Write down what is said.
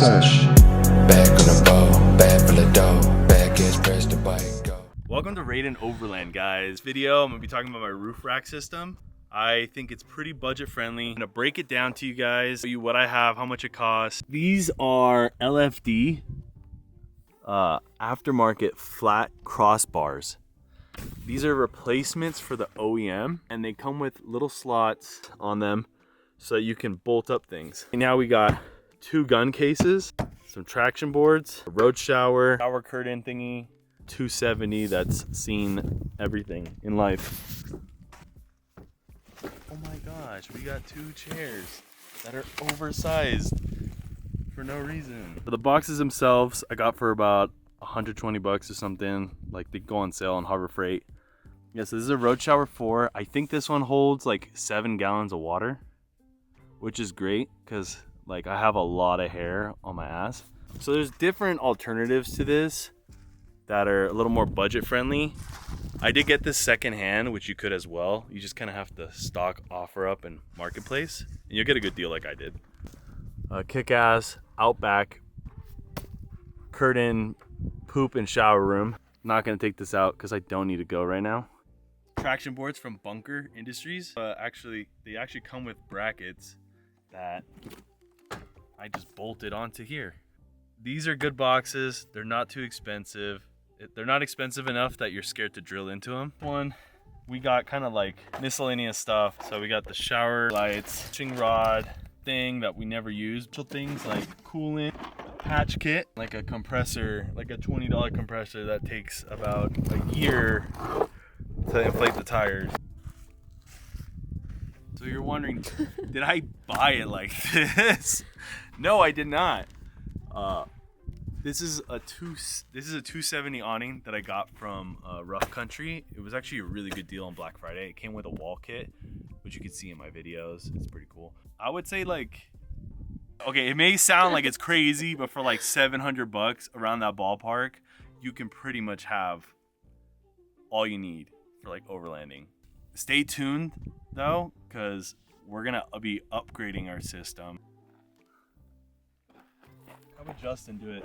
Tush. Back on the ball, back full of dough, back is press the bike, go. Welcome to Raidan Overland, guys. Video, I'm gonna be talking about my roof rack system. I think it's pretty budget friendly. I'm gonna break it down to you guys, show you what I have, how much it costs. These are LFD aftermarket flat crossbars. These are replacements for the OEM, and they come with little slots on them so you can bolt up things. And now we got 2 gun cases, some traction boards, a road shower curtain thingy, 270 that's seen everything in life. Oh my gosh, we got 2 chairs that are oversized for no reason. For the boxes themselves, I got for about 120 bucks or something. Like, they go on sale on Harbor Freight. Yeah, so this is a road shower 4. I think this one holds like 7 gallons of water, which is great because like I have a lot of hair on my ass. So there's different alternatives to this that are a little more budget friendly. I did get this secondhand, which you could as well. You just kind of have to stock offer up in Marketplace and you'll get a good deal like I did. KickAss Outback curtain poop and shower room. Not gonna take this out because I don't need to go right now. Traction boards from Bunker Industries. They actually come with brackets that I just bolted onto here. These are good boxes. They're not too expensive. They're not expensive enough that you're scared to drill into them. One, we got kind of like miscellaneous stuff. So we got the shower lights, fishing rod thing that we never use. Little things like coolant, patch kit, like a compressor, like a $20 compressor that takes about a year to inflate the tires. So you're wondering, did I buy it like this? No, I did not. This is a 270 awning that I got from Rough Country. It was actually a really good deal on Black Friday. It came with a wall kit, which you can see in my videos. It's pretty cool. I would say like, okay, it may sound like it's crazy, but for like 700 bucks around that ballpark, you can pretty much have all you need for like overlanding. Stay tuned though, because we're gonna be upgrading our system. How would Justin do it?